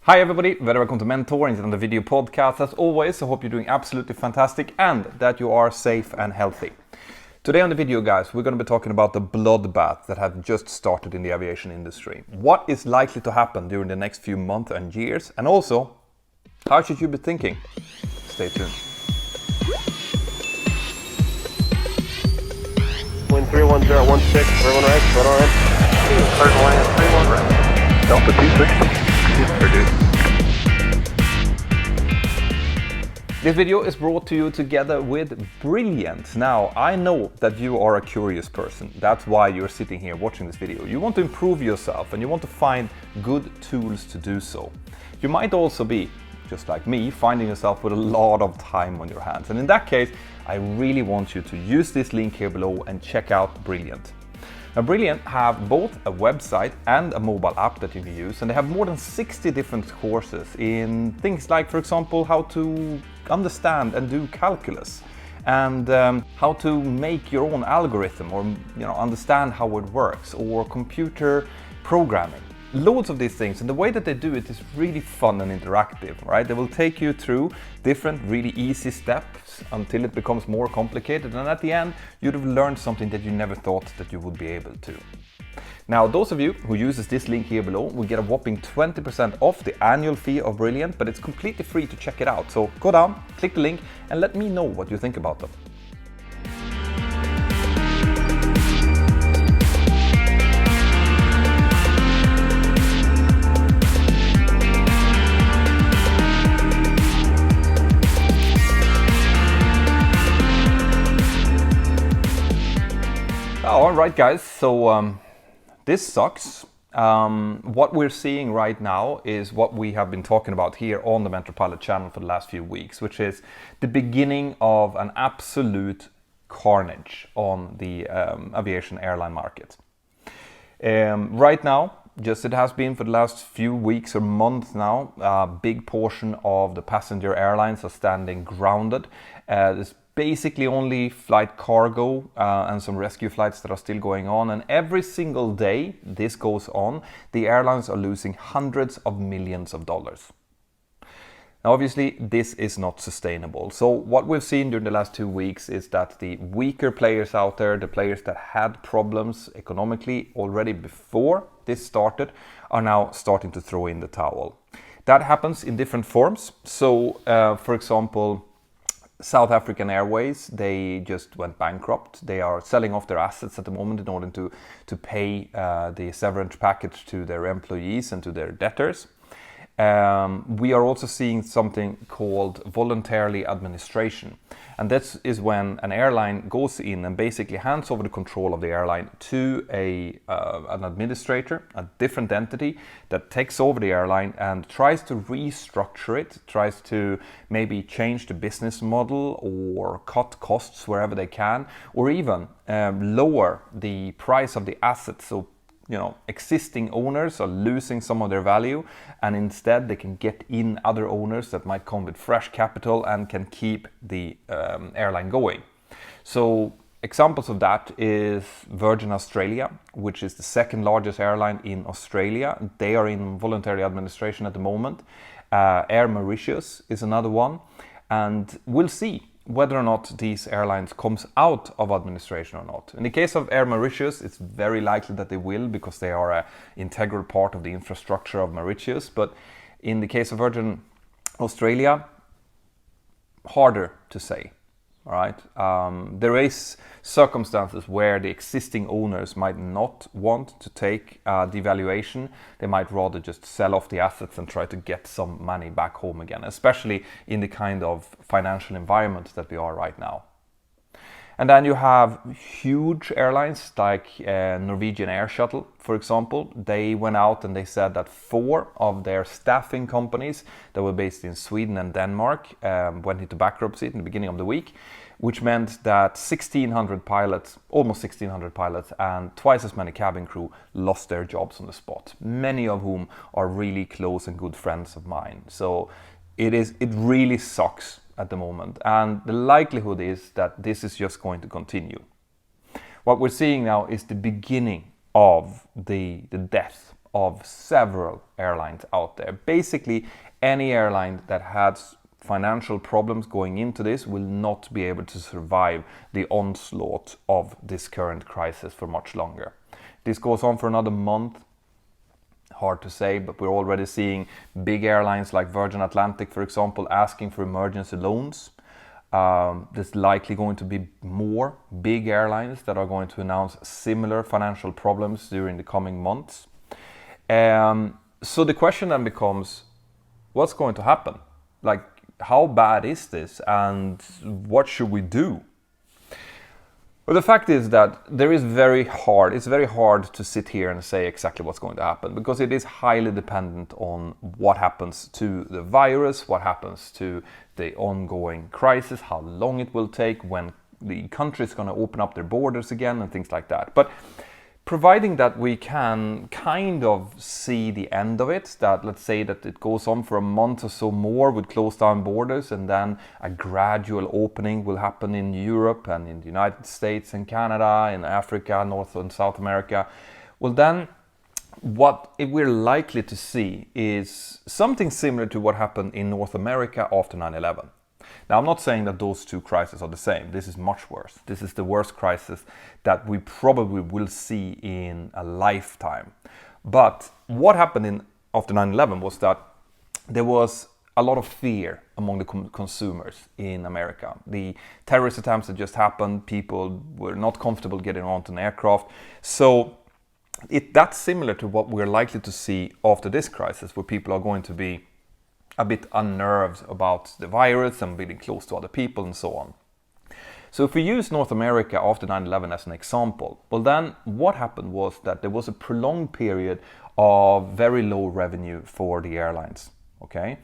Hi everybody, very welcome to Mentour and on the video podcast. As always, I hope you're doing absolutely fantastic and that you are safe and healthy. Today on the video, guys, we're going to be talking about the bloodbath that has just started in the aviation industry. What is likely to happen during the next few months and years, and also, how should you be thinking? Stay tuned. Wind 31016, everyone right, right on right. Start to land 31 right. Delta 260. This video is brought to you together with Brilliant. Now, I know that you are a curious person. That's why you're sitting here watching this video. You want to improve yourself and you want to find good tools to do so. You might also be, just like me, finding yourself with a lot of time on your hands. And in that case, I really want you to use this link here below and check out Brilliant. Now, Brilliant have both a website and a mobile app that you can use, and they have more than 60 different courses in things like, for example, how to understand and do calculus, and how to make your own algorithm, or understand how it works, or computer programming. Loads of these things, and the way that they do it is really fun and interactive, right? They will take you through different really easy steps until it becomes more complicated, and at the end you'd have learned something that you never thought that you would be able to. Now, those of you who uses this link here below will get a whopping 20% off the annual fee of Brilliant, but it's completely free to check it out. So go down, click the link, and let me know what you think about them. All right, guys, so this sucks. What we're seeing right now is what we have been talking about here on the Mentor Pilot channel for the last few weeks, which is the beginning of an absolute carnage on the aviation airline market. Right now, just it has been for the last few weeks or months now, a big portion of the passenger airlines are standing grounded. There's basically only flight cargo and some rescue flights that are still going on, and every single day this goes on, the airlines are losing hundreds of millions of dollars. Now, obviously, this is not sustainable. So what we've seen during the last 2 weeks is that the weaker players out there, the players that had problems economically already before this started, are now starting to throw in the towel. That happens in different forms. So, for example, South African Airways, they just went bankrupt. They are selling off their assets at the moment in order to pay the severance package to their employees and to their debtors. We are also seeing something called voluntary administration. And that is when an airline goes in and basically hands over the control of the airline to an administrator, a different entity that takes over the airline and tries to restructure it, tries to maybe change the business model or cut costs wherever they can, or even lower the price of the assets. So existing owners are losing some of their value, and instead they can get in other owners that might come with fresh capital and can keep the airline going. So examples of that is Virgin Australia, which is the second largest airline in Australia. They are in voluntary administration at the moment. Air Mauritius is another one, and we'll see whether or not these airlines comes out of administration or not. In the case of Air Mauritius, it's very likely that they will, because they are an integral part of the infrastructure of Mauritius. But in the case of Virgin Australia, harder to say. All right, there is circumstances where the existing owners might not want to take devaluation. They might rather just sell off the assets and try to get some money back home again, especially in the kind of financial environment that we are right now. And then you have huge airlines like Norwegian Air Shuttle, for example. They went out and they said that 4 of their staffing companies that were based in Sweden and Denmark went into bankruptcy in the beginning of the week, which meant that 1,600 pilots, almost 1,600 pilots, and twice as many cabin crew lost their jobs on the spot, many of whom are really close and good friends of mine. So it really sucks at the moment, and the likelihood is that this is just going to continue. What we're seeing now is the beginning of the death of several airlines out there. Basically, any airline that has financial problems going into this will not be able to survive the onslaught of this current crisis for much longer. This goes on for another month. Hard to say, but we're already seeing big airlines like Virgin Atlantic, for example, asking for emergency loans. There's likely going to be more big airlines that are going to announce similar financial problems during the coming months. So the question then becomes, what's going to happen? Like, how bad is this, and what should we do? Well, the fact is that it's very hard to sit here and say exactly what's going to happen, because it is highly dependent on what happens to the virus, what happens to the ongoing crisis, how long it will take, when the country is going to open up their borders again, and things like that. But providing that we can kind of see the end of it, that let's say that it goes on for a month or so more with closed down borders, and then a gradual opening will happen in Europe and in the United States and Canada, in Africa, North and South America, well then what we're likely to see is something similar to what happened in North America after 9/11. Now, I'm not saying that those two crises are the same. This is much worse. This is the worst crisis that we probably will see in a lifetime. But what happened after 9/11 was that there was a lot of fear among the consumers in America. The terrorist attempts had just happened. People were not comfortable getting onto an aircraft. So that's similar to what we're likely to see after this crisis, where people are going to be a bit unnerved about the virus and being close to other people and so on. So if we use North America after 9/11 as an example, well then what happened was that there was a prolonged period of very low revenue for the airlines, okay?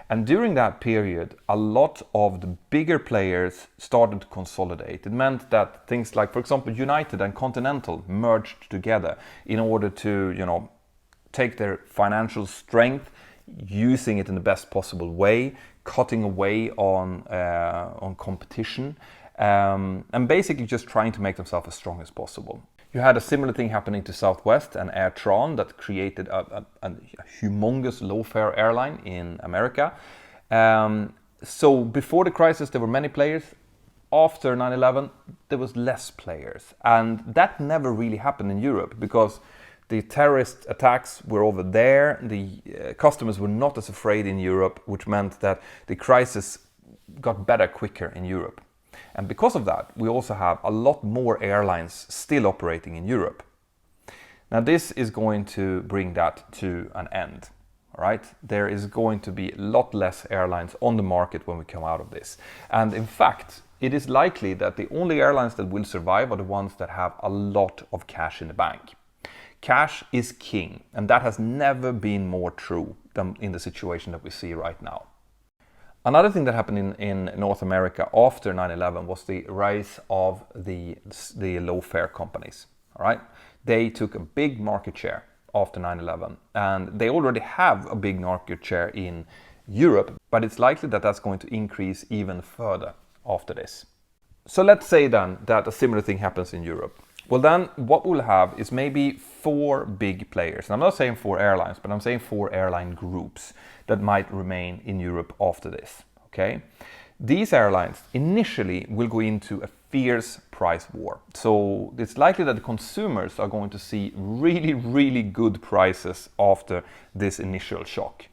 And during that period, a lot of the bigger players started to consolidate. It meant that things like, for example, United and Continental merged together in order to, take their financial strength, using it in the best possible way, cutting away on competition, and basically just trying to make themselves as strong as possible. You had a similar thing happening to Southwest and Air Tron that created a humongous low-fare airline in America. So before the crisis, there were many players. After 9/11, there was less players. And that never really happened in Europe, because the terrorist attacks were over there. The customers were not as afraid in Europe, which meant that the crisis got better quicker in Europe. And because of that, we also have a lot more airlines still operating in Europe. Now, this is going to bring that to an end. All right? There is going to be a lot less airlines on the market when we come out of this. And in fact, it is likely that the only airlines that will survive are the ones that have a lot of cash in the bank. Cash is king, and that has never been more true than in the situation that we see right now. Another thing that happened in North America after 9/11 was the rise of the low-fare companies. All right? They took a big market share after 9/11, and they already have a big market share in Europe, but it's likely that that's going to increase even further after this. So let's say then that a similar thing happens in Europe. Well then, what we'll have is maybe 4 big players. And I'm not saying 4 airlines, but I'm saying 4 airline groups that might remain in Europe after this, okay? These airlines initially will go into a fierce price war. So it's likely that the consumers are going to see really, really good prices after this initial shock.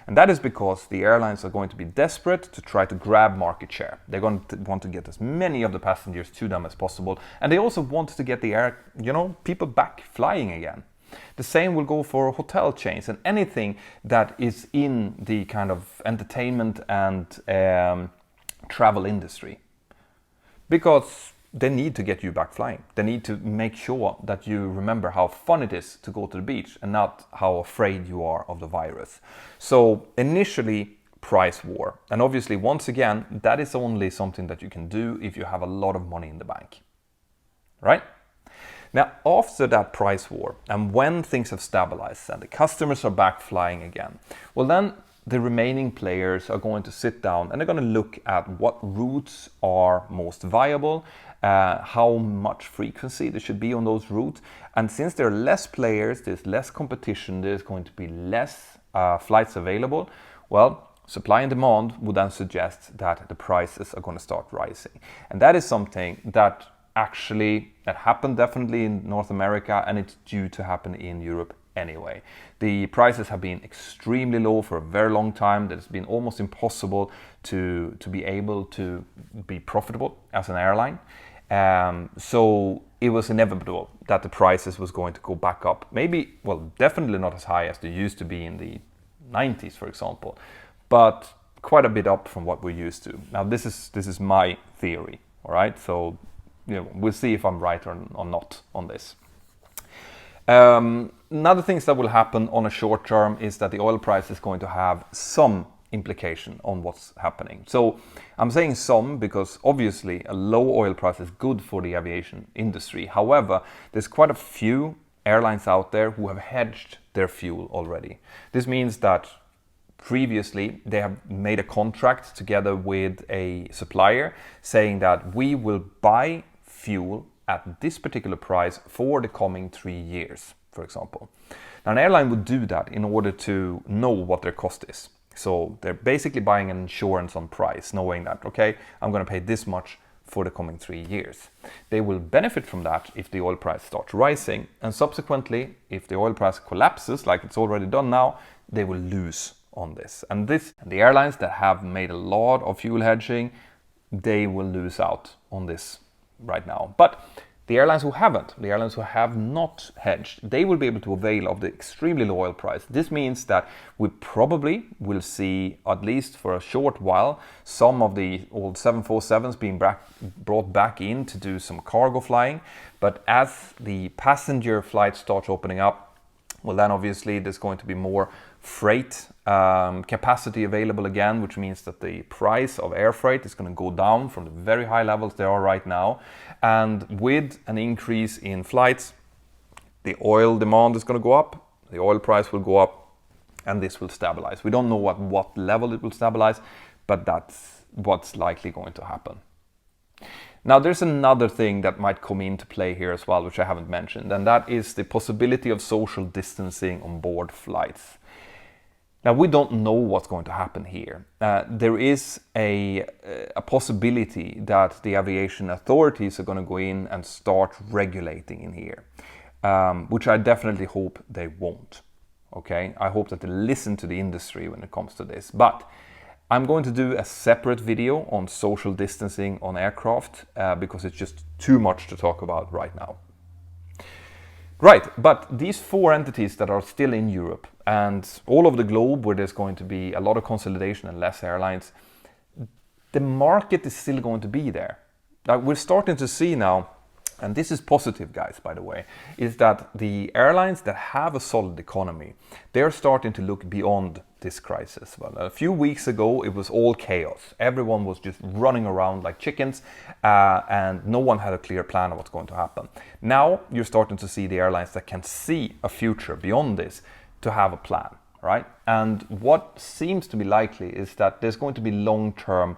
And that is because the airlines are going to be desperate to try to grab market share. They're going to want to get as many of the passengers to them as possible. And they also want to get the people back flying again. The same will go for hotel chains and anything that is in the kind of entertainment and travel industry. Because they need to get you back flying. They need to make sure that you remember how fun it is to go to the beach and not how afraid you are of the virus. So initially, price war. And obviously, once again, that is only something that you can do if you have a lot of money in the bank. Right? Now, after that price war, and when things have stabilized and the customers are back flying again, well then, the remaining players are going to sit down and they're going to look at what routes are most viable, how much frequency there should be on those routes. And since there are less players, there's less competition, there's going to be less flights available. Well, supply and demand would then suggest that the prices are going to start rising. And that is something that happened definitely in North America, and it's due to happen in Europe anyway. The prices have been extremely low for a very long time. That it's been almost impossible to be able to be profitable as an airline. So it was inevitable that the prices was going to go back up. Maybe, well, definitely not as high as they used to be in the 90s, for example, but quite a bit up from what we're used to. Now, this is my theory, all right? So, we'll see if I'm right or not on this. Another things that will happen on a short term is that the oil price is going to have some implication on what's happening. So I'm saying some because obviously a low oil price is good for the aviation industry. However, there's quite a few airlines out there who have hedged their fuel already. This means that previously they have made a contract together with a supplier saying that we will buy fuel at this particular price for the coming 3 years, for example. Now, an airline would do that in order to know what their cost is. So they're basically buying an insurance on price, knowing that, okay, I'm going to pay this much for the coming 3 years. They will benefit from that if the oil price starts rising, and subsequently, if the oil price collapses, like it's already done now, they will lose on this. And the airlines that have made a lot of fuel hedging, they will lose out on this right now. But the airlines who haven't, the airlines who have not hedged, they will be able to avail of the extremely low oil price. This means that we probably will see, at least for a short while, some of the old 747s being brought back in to do some cargo flying. But as the passenger flights start opening up, well, then obviously there's going to be more freight capacity available again, which means that the price of air freight is going to go down from the very high levels they are right now. And with an increase in flights, the oil demand is going to go up, the oil price will go up, and this will stabilize. We don't know at what level it will stabilize, but that's what's likely going to happen. Now, there's another thing that might come into play here as well, which I haven't mentioned, and that is the possibility of social distancing on board flights. Now, we don't know what's going to happen here. There is a possibility that the aviation authorities are going to go in and start regulating in here, which I definitely hope they won't. Okay, I hope that they listen to the industry when it comes to this. But I'm going to do a separate video on social distancing on aircraft because it's just too much to talk about right now. Right, but these 4 entities that are still in Europe and all over the globe where there's going to be a lot of consolidation and less airlines, the market is still going to be there. We're starting to see now, and this is positive, guys, by the way, is that the airlines that have a solid economy, they're starting to look beyond this crisis. Well, a few weeks ago, it was all chaos. Everyone was just running around like chickens, and no one had a clear plan of what's going to happen. Now, you're starting to see the airlines that can see a future beyond this to have a plan, right? And what seems to be likely is that there's going to be long-term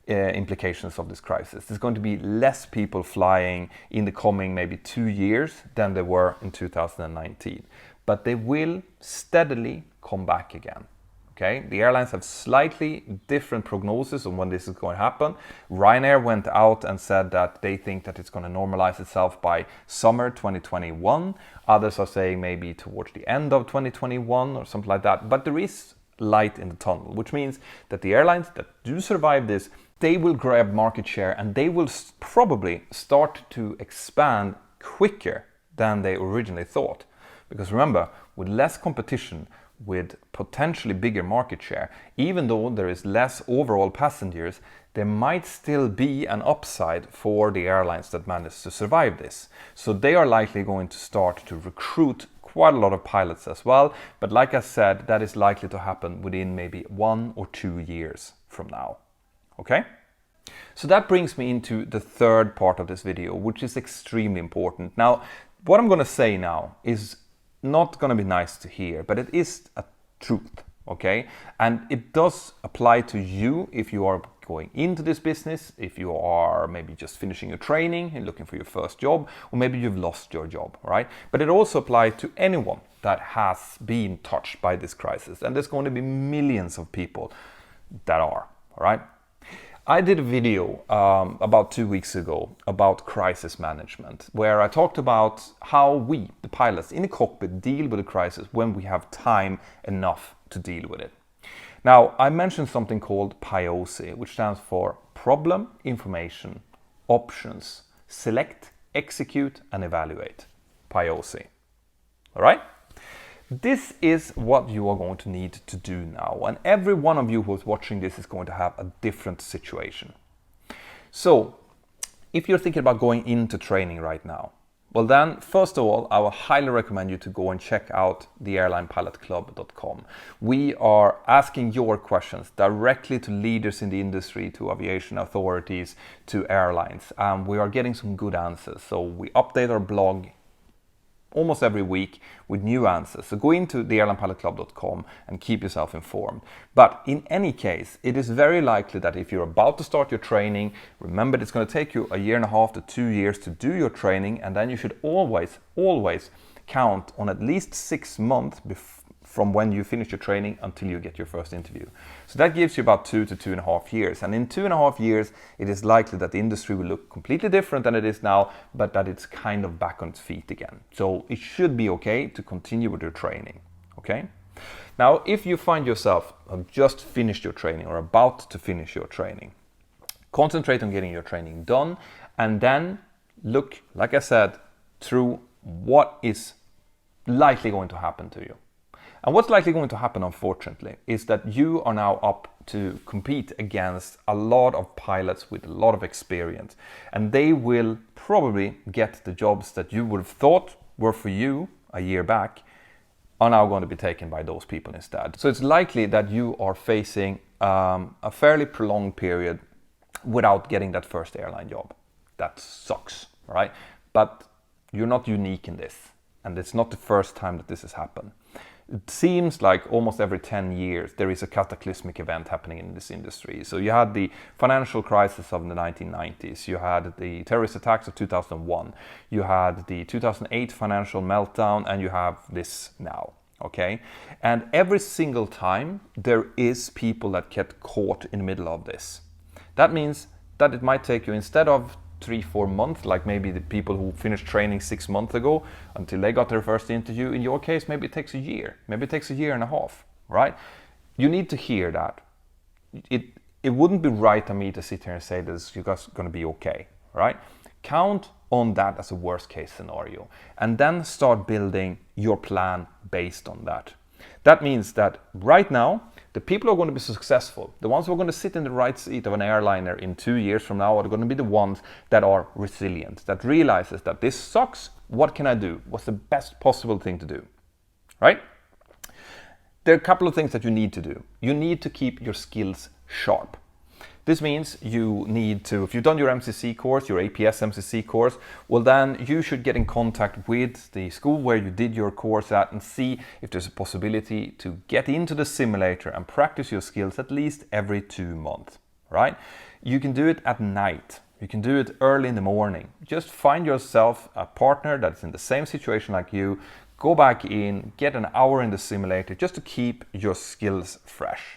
implications of this crisis. There's going to be less people flying in the coming maybe 2 years than there were in 2019. But they will steadily come back again. Okay? The airlines have slightly different prognosis on when this is going to happen. Ryanair went out and said that they think that it's going to normalize itself by summer 2021. Others are saying maybe towards the end of 2021 or something like that. But there is light in the tunnel, which means that the airlines that do survive this, they will grab market share and they will probably start to expand quicker than they originally thought. Because remember, with less competition, with potentially bigger market share, even though there is less overall passengers, there might still be an upside for the airlines that manage to survive this. So they are likely going to start to recruit quite a lot of pilots as well. But like I said, that is likely to happen within maybe 1 or 2 years from now. Okay? So that brings me into the third part of this video, which is extremely important. Now, what I'm going to say now is not going to be nice to hear, but it is a truth, okay? And it does apply to you if you are going into this business, if you are maybe just finishing your training and looking for your first job, or maybe you've lost your job, right? But it also applies to anyone that has been touched by this crisis. And there's going to be millions of people that are, all right? I did a video about 2 weeks ago about crisis management, where I talked about how we, the pilots in the cockpit, deal with a crisis when we have time enough to deal with it. Now, I mentioned something called PIOC, which stands for Problem, Information, Options, Select, Execute, and Evaluate. PIOC. All right? This is what you are going to need to do now, and every one of you who is watching this is going to have a different situation. So, if you're thinking about going into training right now, well then, first of all, I will highly recommend you to go and check out the airlinepilotclub.com. We are asking your questions directly to leaders in the industry, to aviation authorities, to airlines. We are getting some good answers, so we update our blog almost every week with new answers. So go into the airlinepilotclub.com and keep yourself informed. But in any case, it is very likely that if you're about to start your training, remember it's going to take you 1.5 to 2 years to do your training, and then you should always count on at least 6 months from when you finish your training until you get your first interview. So that gives you about 2 to 2.5 years. And in 2.5 years, it is likely that the industry will look completely different than it is now, but that it's kind of back on its feet again. So it should be okay to continue with your training, okay? Now, if you find yourself have just finished your training or about to finish your training, concentrate on getting your training done, and then look, like I said, through what is likely going to happen to you. And what's likely going to happen, unfortunately, is that you are now up to compete against a lot of pilots with a lot of experience. And they will probably get the jobs that you would have thought were for you a year back, are now going to be taken by those people instead. So it's likely that you are facing a fairly prolonged period without getting that first airline job. That sucks, right? But you're not unique in this. And it's not the first time that this has happened. It seems like almost every 10 years there is a cataclysmic event happening in this industry. So you had the financial crisis of the 1990s, you had the terrorist attacks of 2001, you had the 2008 financial meltdown, and you have this now, okay? And every single time there is people that get caught in the middle of this. That means that it might take you, instead of 3-4 months, like maybe the people who finished training 6 months ago until they got their first interview. In your case, maybe it takes a year, maybe it takes 1.5 years, right? You need to hear that. It wouldn't be right of me to sit here and say this, you guys are going to be okay, right? Count on that as a worst case scenario, and then start building your plan based on that. That means that right now, the people who are going to be successful, the ones who are going to sit in the right seat of an airliner in 2 years from now, are going to be the ones that are resilient, that realizes that this sucks, what can I do? What's the best possible thing to do, right? There are a couple of things that you need to do. You need to keep your skills sharp. This means you need to, if you've done your MCC course, your APS MCC course, well then you should get in contact with the school where you did your course at and see if there's a possibility to get into the simulator and practice your skills at least every 2 months, right? You can do it at night. You can do it early in the morning. Just find yourself a partner that's in the same situation like you, go back in, get an hour in the simulator just to keep your skills fresh.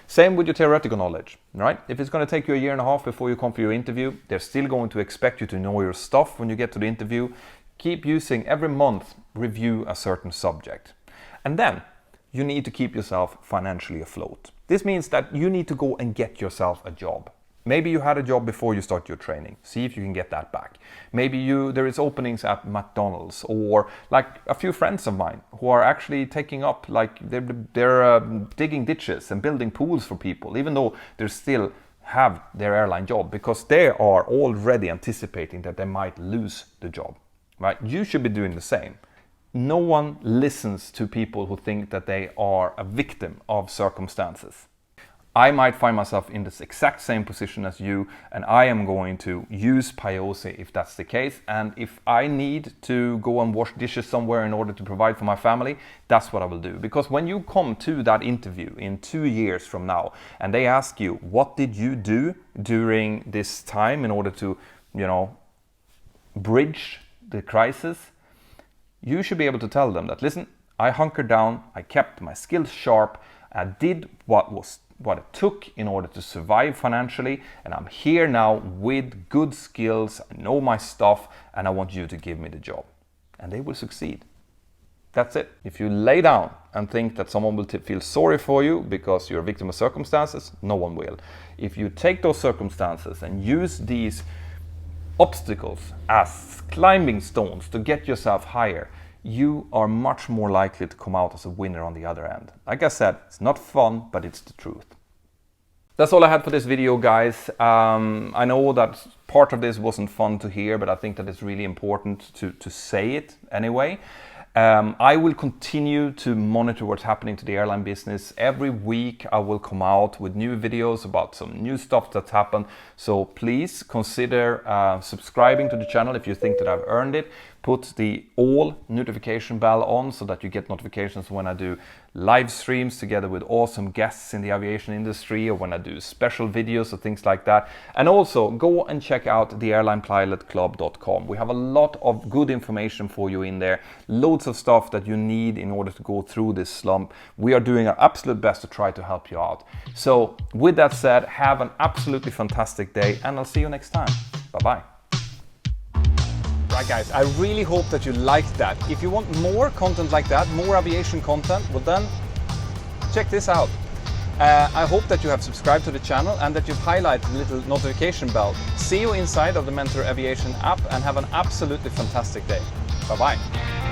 Same with your theoretical knowledge, right? If it's going to take you 1.5 years before you come for your interview, they're still going to expect you to know your stuff when you get to the interview. Keep using, every month, review a certain subject. And then you need to keep yourself financially afloat. This means that you need to go and get yourself a job. Maybe you had a job before you start your training. See if you can get that back. Maybe there is openings at McDonald's, or like a few friends of mine who are actually taking up, like they're digging ditches and building pools for people, even though they still have their airline job, because they are already anticipating that they might lose the job, right? You should be doing the same. No one listens to people who think that they are a victim of circumstances. I might find myself in this exact same position as you, and I am going to use Piosi if that's the case. And if I need to go and wash dishes somewhere in order to provide for my family, that's what I will do. Because when you come to that interview in 2 years from now, and they ask you, what did you do during this time in order to, bridge the crisis? You should be able to tell them that, listen, I hunkered down, I kept my skills sharp, I did what it took in order to survive financially, and I'm here now with good skills, I know my stuff, and I want you to give me the job. And they will succeed. That's it. If you lay down and think that someone will feel sorry for you because you're a victim of circumstances, no one will. If you take those circumstances and use these obstacles as climbing stones to get yourself higher, you are much more likely to come out as a winner on the other end. Like I said, it's not fun, but it's the truth. That's all I had for this video, guys. I know that part of this wasn't fun to hear, but I think that it's really important to say it anyway. I will continue to monitor what's happening to the airline business. Every week I will come out with new videos about some new stuff that's happened. So please consider subscribing to the channel if you think that I've earned it. Put the all notification bell on so that you get notifications when I do live streams together with awesome guests in the aviation industry, or when I do special videos or things like that. And also go and check out the airlinepilotclub.com. We have a lot of good information for you in there. Loads of stuff that you need in order to go through this slump. We are doing our absolute best to try to help you out. So with that said, have an absolutely fantastic day, and I'll see you next time. Bye-bye. Right, guys, I really hope that you liked that. If you want more content like that, more aviation content, well then, check this out. I hope that you have subscribed to the channel and that you've highlighted the little notification bell. See you inside of the Mentour Aviation app, and have an absolutely fantastic day. Bye-bye.